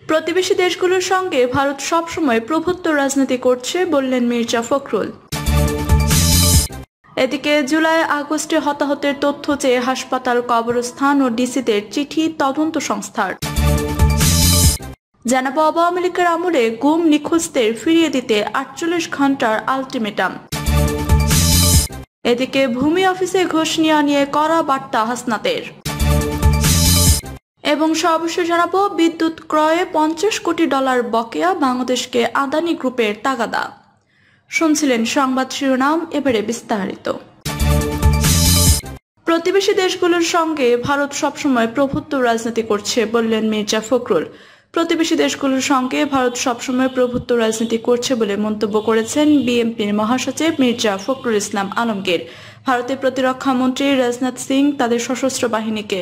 প্রতিবেশী দেশগুলোর সঙ্গে ভারত সবসময় প্রভুত্ব রাজনীতি করছে বললেন মির্জা ফখরুল। এদিকে জুলাই আগস্টে হতাহতের তথ্য চেয়ে হাসপাতাল, কবরস্থান ও ডিসিদের চিঠি তদন্ত সংস্থার। জানাবো আওয়ামী লীগের আমলে গুম নিখোঁজদের ফিরিয়ে দিতে 48 ঘন্টার আলটিমেটাম। এদিকে ভূমি অফিসে ঘুষ নেওয়া নিয়ে কড়া বার্তা হাসনাতের। এবং সর্বশেষ জানাবো বিদ্যুৎ ক্রয়ে $50 কোটি বকেয়া বাংলাদেশকে আদানি গ্রুপের তাগাদা। শুনছিলেন সংবাদ শিরোনাম, এবারে বিস্তারিত। প্রতিবেশী দেশগুলোর সঙ্গে ভারত সবসময় প্রভুত্ব রাজনীতি করছে বললেন মির্জা ফখরুল। প্রতিবেশী দেশগুলোর সঙ্গে ভারত সবসময় প্রভুত্ব রাজনীতি করছে বলে মন্তব্য করেছেন বিএনপির মহাসচিব মির্জা ফখরুল ইসলাম আলমগীর। ভারতের প্রতিরক্ষা মন্ত্রী রাজনাথ সিং তাদের সশস্ত্র বাহিনীকে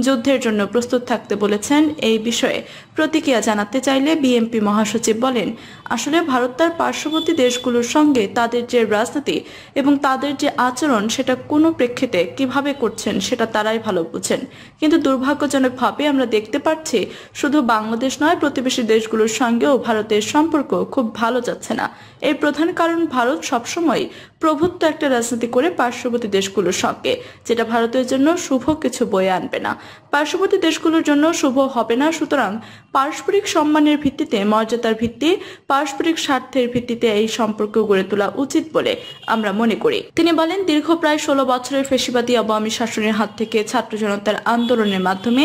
যুদ্ধের জন্য প্রস্তুত থাকতে বলেছেন। এই বিষয়ে প্রতিক্রিয়া জানাতে চাইলে বিএনপি মহাসচিব বলেন, আসলে ভারত তার পার্শ্ববর্তী দেশগুলোর সঙ্গে তাদের যে রাজনীতি এবং তাদের যে আচরণ সেটা কোনো প্রেক্ষিতে কিভাবে করছেন সেটা তারাই ভালো বুঝেন। কিন্তু দুর্ভাগ্যজনকভাবে আমরা দেখতে পাচ্ছি শুধু বাংলাদেশ নয়, প্রতিবেশী দেশগুলোর সঙ্গেও ভারতের সম্পর্ক খুব ভালো যাচ্ছে না। এর প্রধান কারণ ভারত সবসময় প্রভুত্ব একটা রাজনীতি করে পার্শ্ববর্তী দেশগুলোর সঙ্গে, যেটা ভারতের জন্য শুভ কিছু বয়ে আনবে না, পার্শ্ববর্তী দেশগুলোর জন্য শুভ হবে না। সুতরাং পারস্পরিক সম্মানের ভিত্তিতে, মর্যাদার ভিত্তি, পারস্পরিক স্বার্থের ভিত্তিতে এই সম্পর্ক গড়ে তোলা উচিত বলে আমরা মনে করি। তিনি বলেন, দীর্ঘ প্রায় 16 বছরের ফ্যাসিবাদী আওয়ামী শাসনের হাত থেকে ছাত্র জনতার আন্দোলনের মাধ্যমে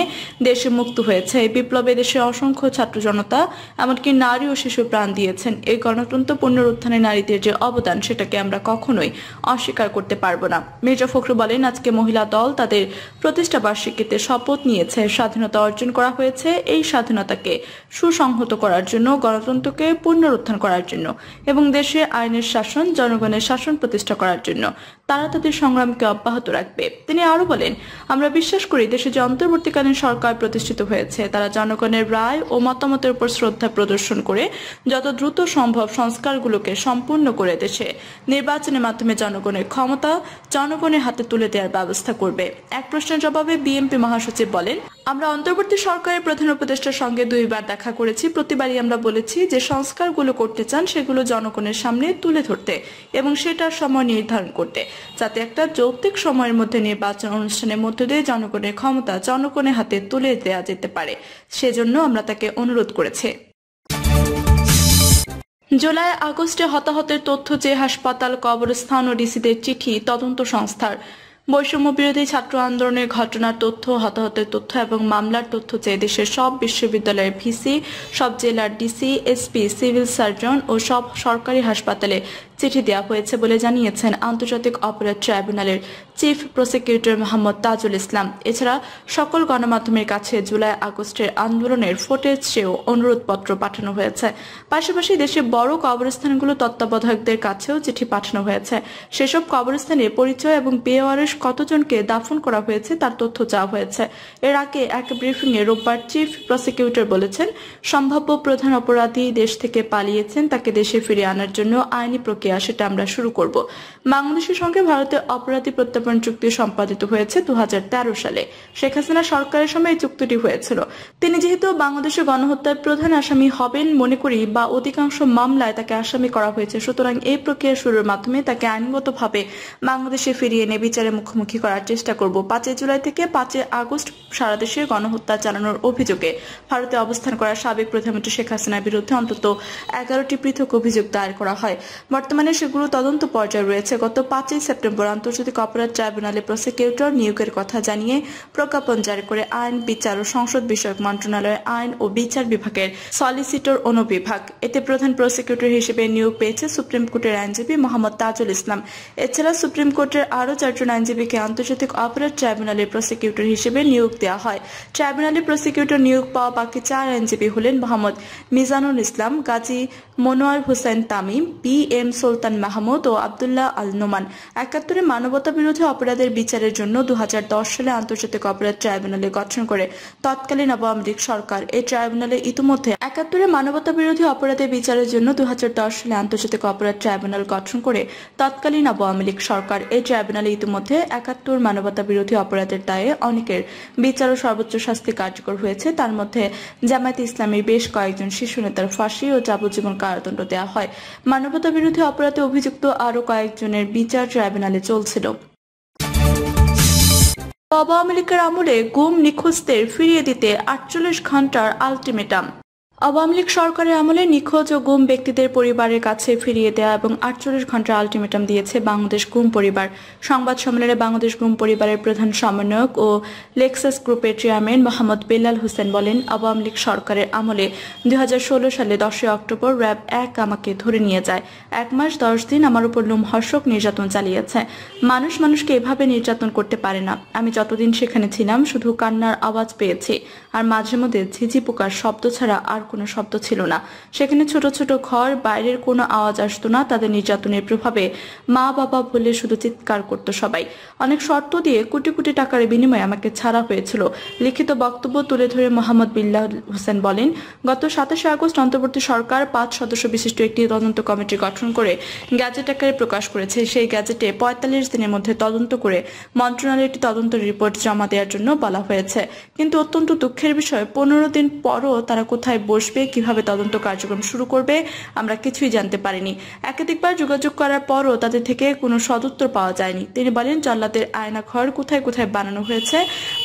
দেশে মুক্ত হয়েছে। এই বিপ্লবে দেশে অসংখ্য ছাত্র জনতা, এমনকি নারী ও শিশু প্রাণ দিয়েছেন। এই গণতন্ত্র পুনরুত্থানে নারীদের যে অবদান সেটাকে আমরা কখনোই অস্বীকার করতে পারবো না। মির্জা ফখরুল বলেন, আজকে মহিলা দল তাদের প্রতিষ্ঠা বার্ষিকীতে শপথ নিয়েছে। স্বাধীনতা অর্জন করা হয়েছে এই স্বাধীনতাকে সুসংহত করার জন্য, গণতন্ত্রকে পুনরুত্থান করার জন্য এবং দেশে আইনের শাসন, জনগণের শাসন প্রতিষ্ঠা করার জন্য তারা তাদের সংগ্রামকে অব্যাহত রাখবে। তিনি আরো বলেন, আমরা বিশ্বাস করি দেশে যে অন্তর্বর্তীকালীন সরকার প্রতিষ্ঠিত হয়েছে তারা জনগণের রায় ও মতামতের উপর শ্রদ্ধা প্রদর্শন করে যত দ্রুত সম্ভব সংস্কারগুলোকে সম্পূর্ণ করে দেশে নির্বাচনের মাধ্যমে জনগণের ক্ষমতা জনগণের হাতে তুলে দেওয়ার ব্যবস্থা করবে। এক প্রশ্নের জবাবে বিএনপি মহাসচিব বলেন, আমরা অন্তর্বর্তী সরকারের প্রধান উপদেষ্টার সঙ্গে 2 বার দেখা করেছি। প্রতিবারই আমরা বলেছি যে সংস্কারগুলো করতে চান সেগুলো জনগণের সামনে তুলে ধরতে এবং সেটার সময় নির্ধারণ করতে, যাতে একটা যৌক্তিক সময়ের মধ্যে নির্বাচন অনুষ্ঠানের মধ্য দিয়ে জনগণের ক্ষমতা জনগণের হাতে তুলে দেওয়া যেতে পারে। সেজন্য আমরা তাকে অনুরোধ করেছি। জুলাই আগস্টে হতাহতের তথ্য চেয়ে হাসপাতাল, কবরস্থান ও ডিসিদের চিঠি তদন্ত সংস্থার। বৈষম্য বিরোধী ছাত্র আন্দোলনের ঘটনার তথ্য, হতাহতের তথ্য এবং মামলার তথ্য চেয়ে দেশের সব বিশ্ববিদ্যালয়ের ভিসি, সব জেলার ডিসি, এসপি, সিভিল সার্জন ও সব সরকারি হাসপাতালে চিঠি দেওয়া হয়েছে বলে জানিয়েছেন আন্তর্জাতিক অপরাধ ট্রাইব্যুনালের চিফ প্রসিকিউটর মোহাম্মদ তাজুল ইসলাম। এছাড়া সকল গণমাধ্যমের কাছে জুলাই আগস্টের আন্দোলনের ফুটেজ চেয়েও অনুরোধপত্র পাঠানো হয়েছে। পাশাপাশি দেশের বড় কবরস্থানগুলো তত্ত্বাবধায়কদের কাছেও চিঠি পাঠানো হয়েছে। সেসব কবরস্থানে পরিচয় এবং বেওয়ারিশ কতজনকে দাফন করা হয়েছে তার তথ্য চাওয়া হয়েছে। এর আগে এক ব্রিফিংয়ে রোববার চিফ প্রসিকিউটর বলেছেন, সম্ভাব্য প্রধান অপরাধী দেশ থেকে পালিয়েছেন, তাকে দেশে ফিরিয়ে আনার জন্য আইনি প্রক্রিয়া সেটা আমরা শুরু করব। বাংলাদেশের সঙ্গে ভারতের অপরাধী প্রত্যর্পণ চুক্তি সম্পাদিত হয়েছে 2013 সালে। শেখ হাসিনা সরকারের সময় এই চুক্তিটি হয়েছিল। তিনি যেহেতু বাংলাদেশের গণহত্যার প্রধান আসামি হবেন মনে করি বা অধিকাংশ মামলায় তাকে আসামি করা হয়েছে, সুতরাং এই প্রক্রিয়া শুরুর মাধ্যমে তাকে আইনগতভাবে বাংলাদেশে ফিরিয়ে এনে বিচারের মুখোমুখি করার চেষ্টা করব। 5 জুলাই থেকে 5 আগস্ট সারা দেশে গণহত্যা চালানোর অভিযোগে ভারতে অবস্থান করা সাবেক প্রধানমন্ত্রী শেখ হাসিনার বিরুদ্ধে অন্তত 11টি পৃথক অভিযোগ দায়ের করা হয়। বর্তমানে সেগুলো তদন্ত পর্যায়ে রয়েছে। গত 5 সেপ্টেম্বর আন্তর্জাতিক অপরাধ ট্রাইব্যুনালে প্রসিকিউটর নিয়োগের কথা জানিয়ে প্রজ্ঞাপন জারি করে আইন, বিচার ও সংসদ বিষয়ক মন্ত্রণালয়ের আইন ও বিচার বিভাগের সলিসিটর অনুবিভাগ। এতে প্রধান প্রসিকিউটর হিসেবে নিয়োগ পেয়েছে সুপ্রিম কোর্টের আইনজীবী মোহাম্মদ তাজুল ইসলাম। এছাড়া সুপ্রিম কোর্টের আরও 4 জন আইনজীবীকে আন্তর্জাতিক অপরাধ ট্রাইব্যুনালের প্রসিকিউটর হিসেবে নিয়োগ দেওয়া হয়। ট্রাইব্যুনালে প্রসিকিউটর নিয়োগ পাওয়া বাকি 4 আইনজীবী হলেন মোহাম্মদ মিজানুল ইসলাম, গাজী মনোয়ার হোসেন তামিম, বি এম সুলতান মাহমুদ ও আব্দুল্লাহ আল নোমান। ৭১-এ মানবতা বিরোধী অপরাধের বিচারের জন্য ২০১০ সালে আন্তর্জাতিক অপরাধ ট্রাইব্যুনাল গঠন করে তৎকালীন আওয়ামী লীগ সরকার। এই ট্রাইব্যুনালে ইতিমধ্যে ৭১-এ মানবতা বিরোধী অপরাধের বিচারের জন্য ২০১০ সালে আন্তর্জাতিক অপরাধ ট্রাইব্যুনাল গঠন করে তৎকালীন আওয়ামী লীগ সরকার। এই ট্রাইব্যুনালে ইতিমধ্যে ৭১ মানবতা বিরোধী অপরাধের দায়ে অনেকের বিচার ও সর্বোচ্চ শাস্তি কার্যকর হয়েছে। তার মধ্যে জামায়াতে ইসলামীর বেশ কয়েকজন শীর্ষ নেতার ফাঁসি ও যাবজ্জীবন কারাদণ্ড দেওয়া হয়। মানবতা বিরোধী অপরাধে অভিযুক্ত আরও কয়েকজনের বিচার ট্রাইব্যুনালে চলছিল। আওয়ামী লীগের আমলে গুম নিখোঁজদের ফিরিয়ে দিতে ৪৮ ঘণ্টার আলটিমেটাম। আওয়ামী লীগ সরকারের আমলে নিখোঁজ ও গুম ব্যক্তিদের পরিবারের কাছে ফিরিয়ে দেওয়া এবং ৪৮ ঘণ্টার আলটিমেটাম দিয়েছে বাংলাদেশ গুম পরিবার। সংবাদ সম্মেলনে বাংলাদেশ গুম পরিবারের প্রধান সমন্বয়ক ও লেক্সাস গ্রুপের চেয়ারম্যান মোহাম্মদ বেলাল হোসেন বলেন, আওয়ামী লীগ সরকারের আমলে ২০১৬ সালে ১০ অক্টোবর র্যাব ১ আমাকে ধরে নিয়ে যায়। ১ মাস ১০ দিন আমার উপর লোমহর্ষক নির্যাতন চালিয়েছে। মানুষকে এভাবে নির্যাতন করতে পারে না। আমি যতদিন সেখানে ছিলাম শুধু কান্নার আওয়াজ পেয়েছি, আর মাঝে মধ্যে ঝিঝি পোকার শব্দ ছাড়া আর কোনো শব্দ ছিল না। সেখানে ছোট ছোট ঘর, বাইরের কোনো আওয়াজ আসতো না। তাদের নির্যাতনের প্রভাবে মা বাবা বলে শুধু চিৎকার করত সবাই। অনেক শর্ত দিয়ে কোটি কোটি টাকার বিনিময়ে আমাকে ছাড়া হয়েছিল। লিখিত বক্তব্য তুলে ধরে মোহাম্মদ বিল্লাহ হোসেন বলেন, গত ২৭ আগস্ট অন্তর্বর্তী সরকার ৫ সদস্য বিশিষ্ট একটি তদন্ত কমিটি গঠন করে গ্যাজেট আকারে প্রকাশ করেছে। সেই গ্যাজেটে ৪৫ দিনের মধ্যে তদন্ত করে মন্ত্রণালয়ে একটি তদন্ত রিপোর্ট জমা দেওয়ার জন্য বলা হয়েছে। কিন্তু অত্যন্ত দুঃখের বিষয়, ১৫ দিন পরও তারা কোথায় বসবে, কিভাবে তদন্ত কার্যক্রম শুরু করবে আমরা কিছুই জানতে পারিনি। একাধিকবার যোগাযোগ করার পরও তাদের থেকে কোনো সদুত্তর পাওয়া যায়নি। তিনি বলেন, জল্লাদের আয়নাঘর কোথায় কোথায় বানানো হয়েছে,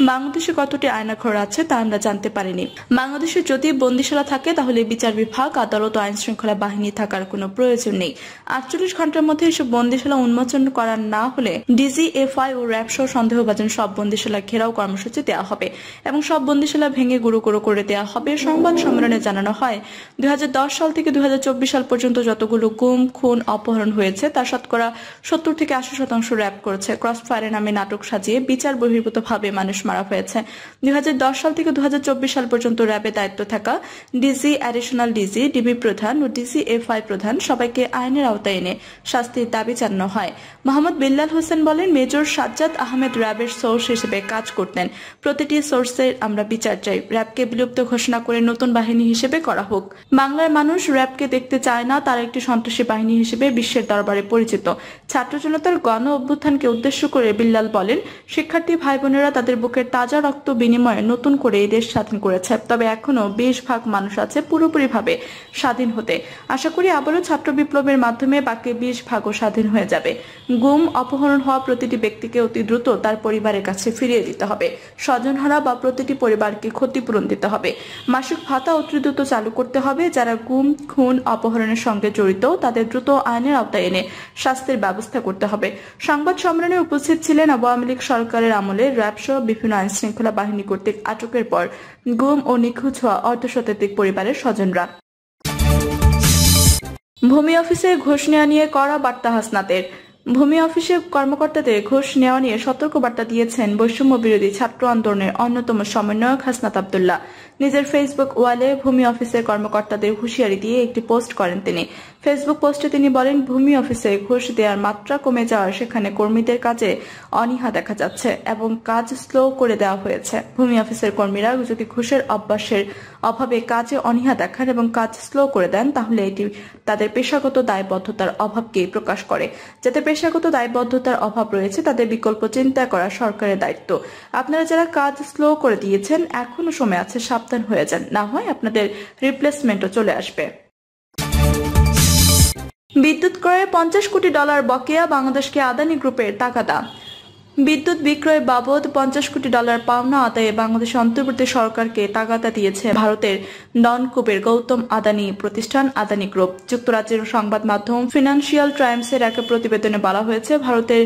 বাংলাদেশে কতটি আয়নাঘর আছে তা আমরা জানতে পারিনি। বাংলাদেশে যদি বন্দিশালা থাকে তাহলে বিচার বিভাগ, আদালত ও আইন শৃঙ্খলা বাহিনী থাকার কোনো প্রয়োজন নেই। ৪৮ ঘন্টার মধ্যে এসব বন্দিশালা উন্মোচন করা না হলে ডিজিএফআই ও র্যাব সহ সন্দেহভাজন সব বন্দিশালা ঘেরাও কর্মসূচি দেওয়া হবে এবং সব বন্দিশালা ভেঙে গুঁড়ো গুঁড়ো করে দেওয়া হবে। সংবাদ সম্মেলনে জানানো হয়, ২০১০ সাল থেকে ২০২৪ সাল পর্যন্ত যতগুলো গুম, খুন, অপহরণ হয়েছে তার শতকরা ৭০ থেকে ৮০% র্যাব করেছে। ক্রস ফায়ারের নামে নাটক সাজিয়ে বিচার বহির্ভূতভাবে মানুষ মারা হয়েছে। ২০১০ সাল থেকে ২০২৪ সাল পর্যন্ত র্যাবে দায়িত্ব থাকা ডিজি, অ্যাডিশনাল ডিজি, ডিবি প্রধান ও ডিজিএফআই প্রধান সবাইকে আইনের আওতায় এনে শাস্তির দাবি জানানো হয়। মোহাম্মদ বিল্লাল হোসেন বলেন, মেজর সাজ্জাদ আহমেদ র্যাবের সোর্স হিসেবে কাজ করতেন। প্রতিটি সোর্সের আমরা বিচার চাই। র্যাবকে বিলুপ্ত ঘোষণা করে নতুন বাহিনী হিসেবে করা হোক। বাংলার মানুষ র্যাবকে দেখতে চায় না, তারা একটি সন্ত্রাসী বাহিনী হিসেবে বিশ্বের দরবারে পরিচিত। ছাত্র জনতার গণ অভ্যুত্থানকে উদ্দেশ্য করে বিল্লাল বলেন, শিক্ষার্থী ভাই বোনেরা তাদের বুকের তাজা রক্ত বিনিময়ে নতুন করে এই দেশ স্বাধীন করেছে। তবে এখনো ২০% মানুষ আছে পুরোপুরিভাবে স্বাধীন হতে। আশা করি আবারও ছাত্র বিপ্লবের মাধ্যমে বাকি ২০% স্বাধীন হয়ে যাবে। গুম, অপহরণ হওয়া প্রতিটি ব্যক্তিকে অতি দ্রুত তার পরিবারের কাছে ফিরিয়ে দিতে হবে। স্বজনহারা বা প্রতিটি পরিবারকে ক্ষতিপূরণ দিতে হবে। মাসিক ভাতা অতি দ্রুত চালু করতে হবে। যারা গুম, খুন, অপহরণের সঙ্গে জড়িত তাদের দ্রুত আইনের আওতায় এনে শাস্তির ব্যবস্থা করতে হবে। সংবাদ সম্মেলনে উপস্থিত ছিলেন আওয়ামী লীগ সরকারের আমলে র্যাব সহ বিভিন্ন আইন শৃঙ্খলা বাহিনী কর্তৃক আটকের পর গুম ও নিখোঁজ হওয়া অর্ধশতাধিক পরিবারের স্বজনরা। ভূমি অফিসে ঘুষ নেওয়া নিয়ে কড়া বার্তা হাসনাতের। ভূমি অফিসে কর্মকর্তাদের ঘুষ নেওয়া নিয়ে সতর্ক বার্তা দিয়েছেন বৈষম্য বিরোধী ছাত্র আন্দোলনের অন্যতম সমন্বয়ক হাসনাত আব্দুল্লাহ। নিজের ফেসবুক ওয়ালে ভূমি অফিসের কর্মকর্তাদের হুঁশিয়ারি দিয়ে একটি পোস্ট করেন তিনি। ফেসবুক পোস্টে তিনি বলেন, ভূমি অফিসে ঘুষ দেওয়ার মাত্রা কমে যাওয়ার সেখানে কর্মীদের কাজে অনীহা দেখা যাচ্ছে এবং কাজ স্লো করে দেওয়া হয়েছে। ভূমি অফিসের কর্মীরা যদি ঘুষের অভ্যাসের অভাবে কাজে অনীহা দেখান এবং কাজ স্লো করে দেন তাহলে এটি তাদের পেশাগত দায়বদ্ধতার অভাবকেই প্রকাশ করে। যাতে পেশাগত দায়বদ্ধতার অভাব রয়েছে তাদের বিকল্প চিন্তা করা সরকারের দায়িত্ব। আপনারা যারা কাজ স্লো করে দিয়েছেন এখনো সময় আছে, সাবধান হয়ে যান, না হয় আপনাদের রিপ্লেসমেন্টও চলে আসবে। বিদ্যুৎ ক্রয়ে $50 কোটি বকেয়া, বাংলাদেশকে আদানি গ্রুপের তাগাদা। বিদ্যুৎ বিক্রয় বাবদ $50 কোটি পাওনা আদায়ে বাংলাদেশ অন্তর্বর্তী সরকারকে তাগাদা দিয়েছে ভারতের ননকুবের গৌতম আদানি প্রতিষ্ঠান আদানি গ্রুপ। যুক্তরাজ্যের সংবাদ মাধ্যম ফিনান্সিয়াল টাইমসের এক প্রতিবেদনে বলা হয়েছে, ভারতের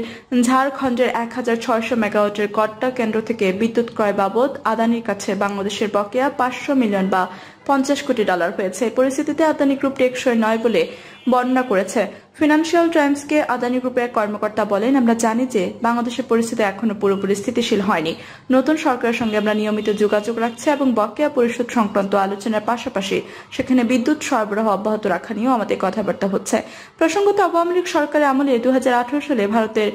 ঝাড়খণ্ডের ১৬০০ মেগাওয়াটের কট্টা কেন্দ্র থেকে বিদ্যুৎ ক্রয় বাবদ আদানির কাছে বাংলাদেশের বকেয়া ৫০০ মিলিয়ন বা $50 কোটি হয়েছে। এই পরিস্থিতিতে আদানি গ্রুপ টেকসই নয় বলে বর্ণনা করেছে। ফিনান্সিয়াল টাইমসকে আদানি গ্রুপের এক কর্মকর্তা বলেন, আমরা জানি যে বাংলাদেশের পরিস্থিতি এখনো পুরোপুরি স্থিতিশীল হয়নি। নতুন সরকারের সঙ্গে আমরা নিয়মিত যোগাযোগ রাখছি এবং বকেয়া পরিশোধ সংক্রান্ত আলোচনার পাশাপাশি সেখানে বিদ্যুৎ সরবরাহ অব্যাহত রাখা নিয়েও আমাদের কথাবার্তা হচ্ছে। প্রসঙ্গত, আওয়ামী লীগ সরকারের আমলে 2018 সালে ভারতের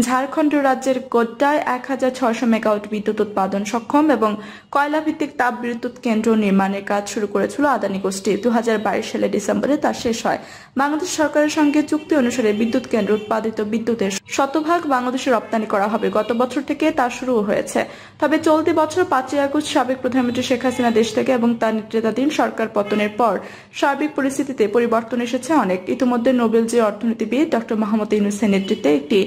ঝাড়খণ্ড রাজ্যের গোড্ডায় 1600 মেগাওয়াট বিদ্যুৎ উৎপাদন সক্ষম এবং কয়লা ভিত্তিক তাপ বিদ্যুৎ কেন্দ্র নির্মাণের কাজ শুরু করেছিল আদানি গোষ্ঠী। 2022 সালে ডিসেম্বরে তা শেষ হয়। বাংলাদেশ সরকারের সঙ্গে চুক্তি অনুসারে বিদ্যুৎ কেন্দ্র উৎপাদিত বিদ্যুতের শতভাগ বাংলাদেশে রপ্তানি করা হবে। গত বছর থেকে তা শুরু হয়েছে। তবে চলতি বছর 5 আগস্ট সাবেক প্রধানমন্ত্রী শেখ হাসিনা দেশ থেকে এবং তার নেতৃত্বাধীন সরকার পতনের পর সার্বিক পরিস্থিতিতে পরিবর্তন এসেছে অনেক। ইতিমধ্যে নোবেলজয়ী অর্থনীতিবিদ ডক্টর মোহাম্মদ ইউনূসের নেতৃত্বে একটি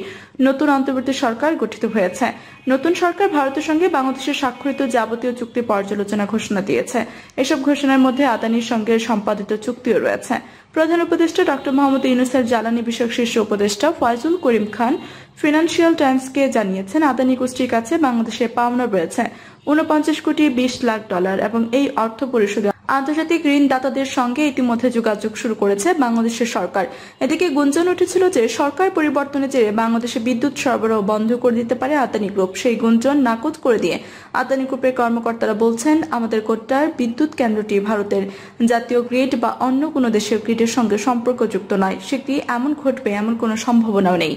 নতুন অন্তর্বর্তী সরকার গঠিত হয়েছে। নতুন সরকার ভারতের সঙ্গে বাংলাদেশের স্বাক্ষরিত যাবতীয় চুক্তি পর্যালোচনা ঘোষণা দিয়েছে। এসব ঘোষণার মধ্যে আদানির সঙ্গে সম্পাদিত চুক্তিও রয়েছে। প্রধান উপদেষ্টা ডক্টর মোহাম্মদ ইউনূসের জ্বালানি বিষয়ক শীর্ষ উপদেষ্টা ফয়জুল করিম খান ফিনান্সিয়াল টাইমসকে জানিয়েছেন, আদানি গোষ্ঠীর কাছে বাংলাদেশের পাওনা রয়েছে $49 কোটি 20 লাখ এবং এই অর্থ পরিশোধে আন্তর্জাতিক ঋণদাতাদের সঙ্গে ইতিমধ্যে যোগাযোগ শুরু করেছে বাংলাদেশের সরকার। এদিকে গুঞ্জন উঠেছিল যে সরকার পরিবর্তনের জেরে বাংলাদেশে বিদ্যুৎ সরবরাহ বন্ধ করে দিতে পারে আদানি গ্রুপ। সেই গুঞ্জন নাকচ করে দিয়ে আদানি গ্রুপের কর্মকর্তারা বলছেন, আমাদের গোড্ডার বিদ্যুৎ কেন্দ্রটি ভারতের জাতীয় গ্রিড বা অন্য কোনো দেশের গ্রিডের সঙ্গে সম্পর্কযুক্ত নয়। সেটি এমন ঘটবে এমন কোনো সম্ভাবনাও নেই।